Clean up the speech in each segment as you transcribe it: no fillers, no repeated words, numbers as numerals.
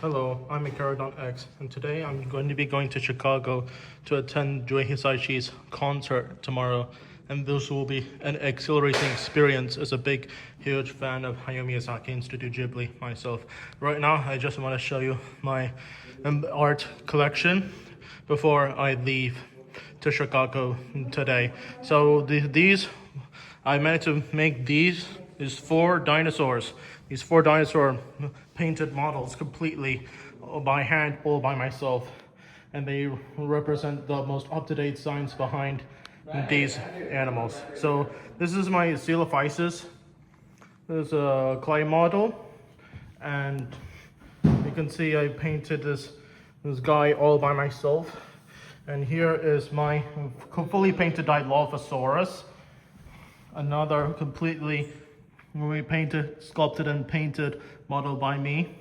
Hello, I'm X, and today I'm going to be going to Chicago to attend Jue Hisaichi's concert tomorrow, and this will be an exhilarating experience as a big, huge fan of Hayao Miyazaki and Studio Ghibli myself. Right now, I just want to show you my art collection before I leave to Chicago today. So these, I managed to make these four dinosaurs. These four dinosaur painted models completely by hand, all by myself, and they represent the most up-to-date science behind these animals. So this is my Coelophysis. This is a clay model, and you can see I painted this guy all by myself. And here is my fully painted Dilophosaurus, another completely painted, sculpted and painted model by me.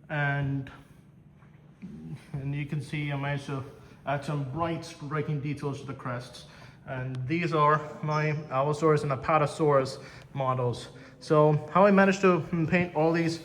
And you can see I managed to add some bright striking details to the crests. And these are my Allosaurus and Apatosaurus models. So how I managed to paint all these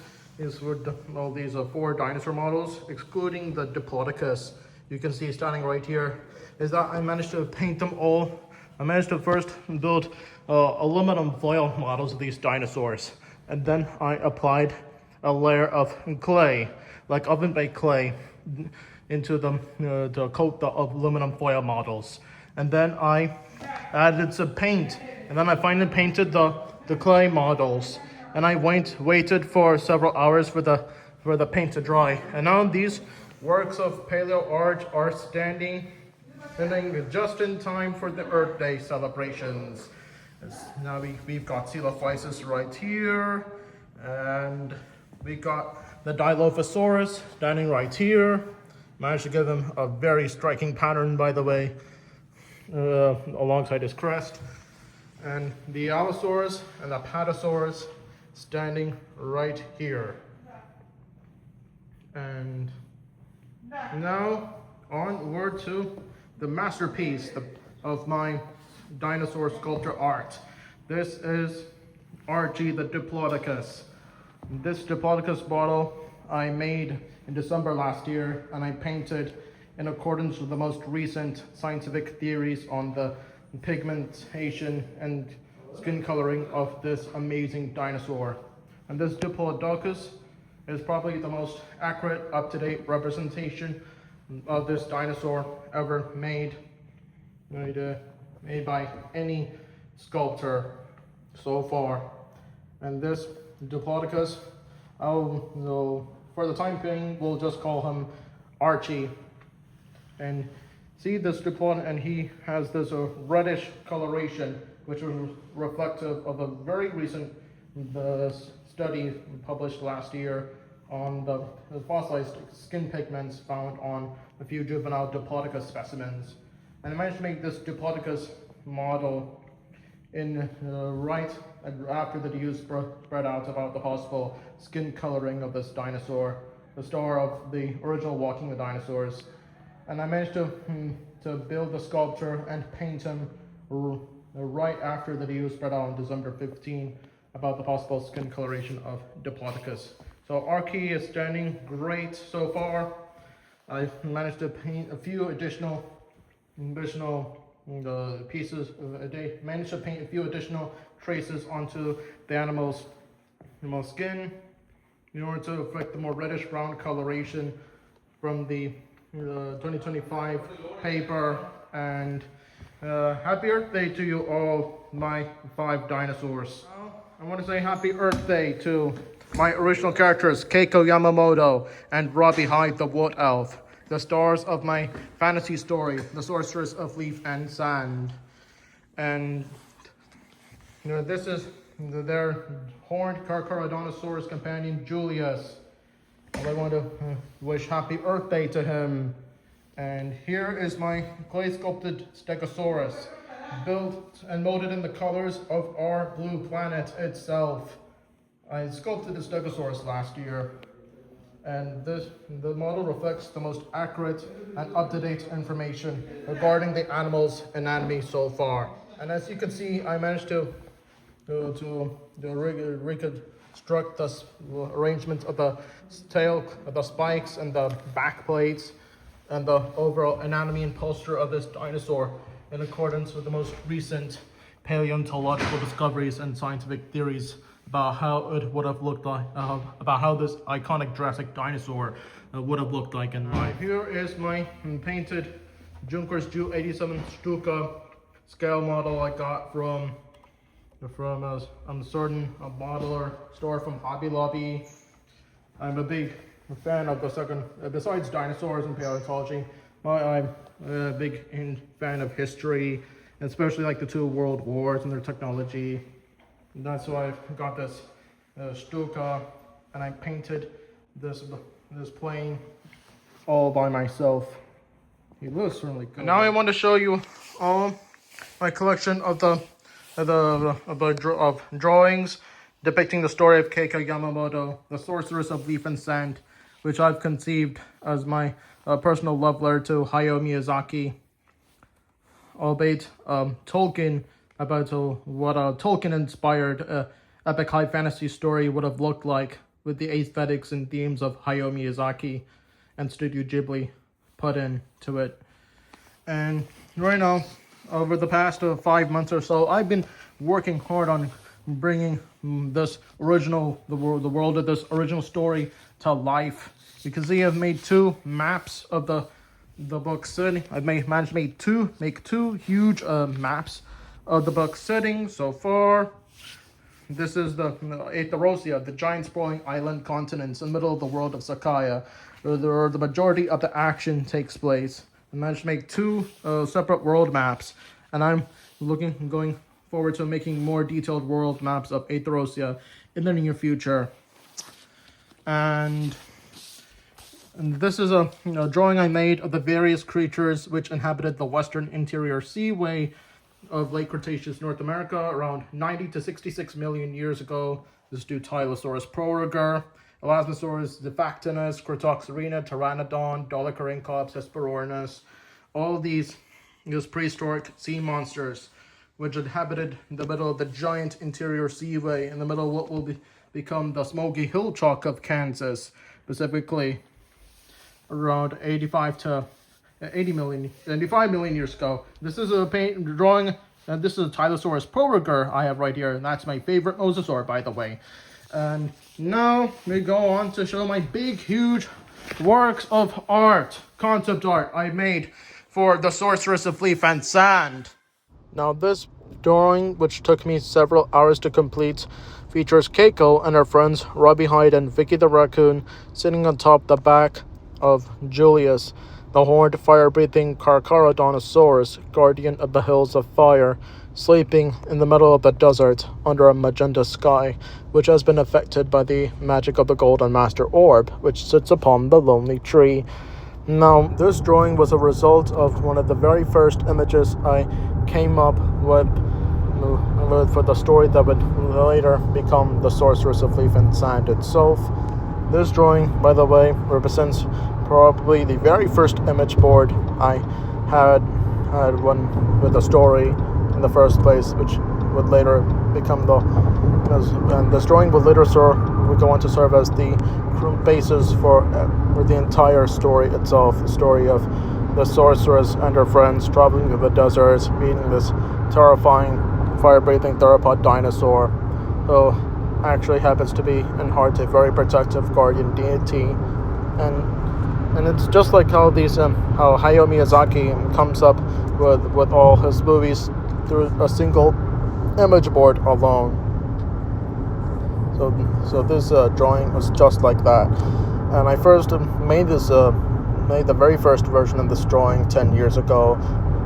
four dinosaur models, excluding the Diplodocus, you can see standing right here, is that I managed to paint them all. I managed to first build aluminum foil models of these dinosaurs, and then I applied a layer of clay, like oven-baked clay, into them to coat the aluminum foil models. And then I added some paint, and then I finally painted the clay models. And I waited for several hours for the paint to dry. And now these works of paleo art are standing just in time for the Earth Day celebrations. Now we've got Coelophysis right here, and we got the Dilophosaurus standing right here. Managed to give him a very striking pattern, by the way, alongside his crest. And the Allosaurus and the Apatosaurus standing right here. And now onward to the masterpiece of my dinosaur sculpture art. This is Archie the Diplodocus. This Diplodocus model I made in December last year, and I painted in accordance with the most recent scientific theories on the pigmentation and skin coloring of this amazing dinosaur. And this Diplodocus is probably the most accurate, up-to-date representation of this dinosaur ever made by any sculptor so far. And this Diplodocus, for the time being, we'll just call him Archie. And see this Diplodocus, and he has this reddish coloration, which is reflective of a very recent study published last year on the fossilized skin pigments found on a few juvenile Diplodocus specimens. And I managed to make this Diplodocus model in right after the news spread out about the possible skin coloring of this dinosaur, the star of the original Walking the Dinosaurs. And I managed to build the sculpture and paint him right after the news spread out on December 15 about the possible skin coloration of Diplodocus. So Archie is standing great so far. I've managed to paint a few additional pieces a day. Managed to paint a few additional traces onto the animal's skin in order to reflect the more reddish brown coloration from the 2025 paper. And happy Earth Day to you all, my 5 dinosaurs. I want to say happy Earth Day to my original characters, Keiko Yamamoto and Robbie Hyde the Wood Elf, the stars of my fantasy story, The Sorceress of Leaf and Sand. And this is their horned Carcharodontosaurus companion, Julius. And I want to wish happy Earth Day to him. And here is my clay sculpted Stegosaurus, built and molded in the colors of our blue planet itself. I sculpted the Stegosaurus last year, and the model reflects the most accurate and up-to-date information regarding the animal's anatomy so far. And as you can see, I managed to rig struck the arrangement of the tail, of the spikes and the back plates, and the overall anatomy and posture of this dinosaur in accordance with the most recent paleontological discoveries and scientific theories about how it would have looked like, about how this iconic Jurassic dinosaur would have looked like. And here is my painted Junkers Ju 87 Stuka scale model I got from a certain modeler store from Hobby Lobby. I'm a big fan of the second, besides dinosaurs and paleontology, I'm a big fan of history, especially like the two world wars and their technology. And that's why I got this Stuka, and I painted this plane all by myself. It looks really good. And now I want to show you all my collection of drawings depicting the story of Keiko Yamamoto, the Sorceress of Leaf and Sand, which I've conceived as my personal love letter to Hayao Miyazaki, albeit Tolkien, about what a Tolkien-inspired epic high fantasy story would have looked like with the aesthetics and themes of Hayao Miyazaki and Studio Ghibli put into it. And right now, over the past 5 months or so, I've been working hard on bringing the world of this original story to life. You can see I've made 2 maps of the book setting. I've managed to make two huge maps of the book setting so far. This is the Aetherosia, the giant sprawling island continents in the middle of the world of Sakaya, where the majority of the action takes place. I managed to make 2 separate world maps, and I'm going forward to making more detailed world maps of Aetherosia in the near future. And this is a drawing I made of the various creatures which inhabited the western interior seaway of late Cretaceous North America around 90 to 66 million years ago. This is Tylosaurus proroger, Elasmosaurus defactinus, Cretoxorina, Pteranodon, Dolichorhynchops, Hesperornis. All of these prehistoric sea monsters which inhabited the middle of the giant interior seaway in the middle of what will become the Smoky Hill Chalk of Kansas, specifically around 85 million years ago. This is a drawing, and this is a Tylosaurus proroger I have right here, and that's my favorite mosasaur, by the way. And now we go on to show my big, huge works of art, concept art I made for the Sorceress of Leaf and Sand. Now this drawing, which took me several hours to complete, features Keiko and her friends Robbie Hyde and Vicky the Raccoon sitting on top the back of Julius, the horned fire-breathing Carcharodontosaurus, guardian of the Hills of Fire, sleeping in the middle of the desert under a magenta sky, which has been affected by the magic of the Golden Master Orb, which sits upon the lonely tree. Now, this drawing was a result of one of the very first images I came up with for the story that would later become the Sorceress of Leaf and Sand itself. This drawing, by the way, represents probably the very first image board I had one with a story in the first place, which would later become and this drawing would go on to serve as the basis for the entire story itself, the story of the sorceress and her friends traveling to the deserts, meeting this terrifying fire-breathing theropod dinosaur who actually happens to be in heart a very protective guardian deity. And it's just like how how Hayao Miyazaki comes up with all his movies through a single image board alone. So this drawing was just like that. And I first made the very first version of this drawing 10 years ago.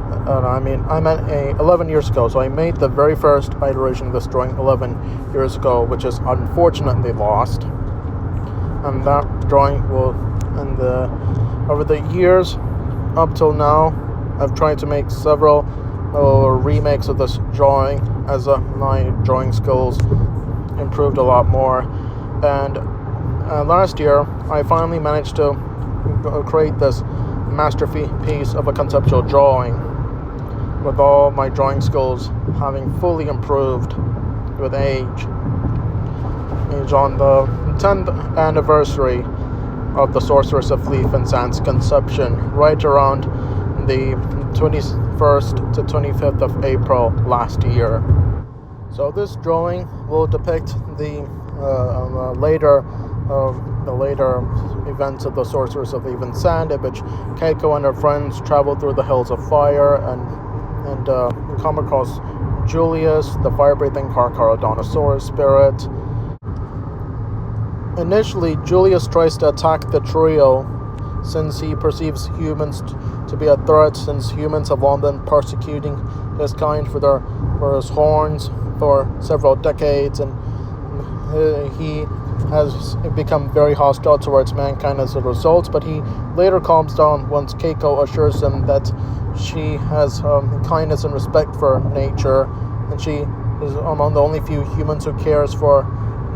And I meant 11 years ago. So I made the very first iteration of this drawing 11 years ago, which is unfortunately lost. And that drawing will, over the years up till now, I've tried to make several remakes of this drawing as my drawing skills improved a lot more. And last year, I finally managed to create this masterpiece of a conceptual drawing, with all my drawing skills having fully improved with age. is on the 10th anniversary of the Sorceress of Leaf and Sand's conception, right around the 21st to 25th of April last year. So this drawing will depict the later events of the Sorceress of Leaf and Sand, in which Keiko and her friends travel through the Hills of Fire and come across Julius, the fire-breathing Carcharodontosaurus spirit. Initially, Julius tries to attack the trio since he perceives humans to be a threat, since humans have long been persecuting his kind for his horns for several decades, and he has become very hostile towards mankind as a result. But he later calms down once Keiko assures him that she has kindness and respect for nature, and she is among the only few humans who cares for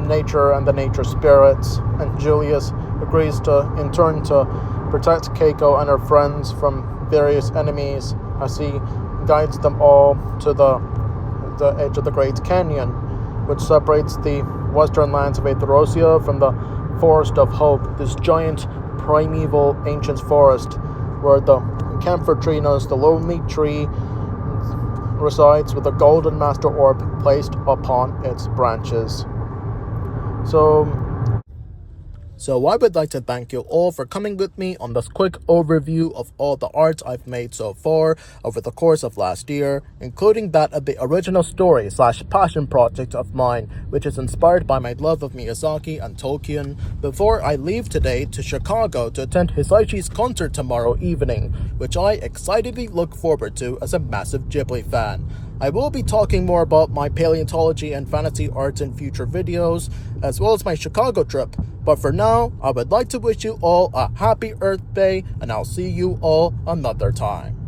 nature and the nature spirits. And Julius agrees in turn to protect Keiko and her friends from various enemies as he guides them all to the edge of the Great Canyon, which separates the western lands of Aetherosia from the Forest of Hope, this giant primeval ancient forest where the camphor tree, known as the lonely tree, resides with a golden master orb placed upon its branches. So I would like to thank you all for coming with me on this quick overview of all the art I've made so far over the course of last year, including that of the original story / passion project of mine, which is inspired by my love of Miyazaki and Tolkien, before I leave today to Chicago to attend Hisaichi's concert tomorrow evening, which I excitedly look forward to as a massive Ghibli fan. I will be talking more about my paleontology and fantasy art in future videos, as well as my Chicago trip, but for now, I would like to wish you all a happy Earth Day, and I'll see you all another time.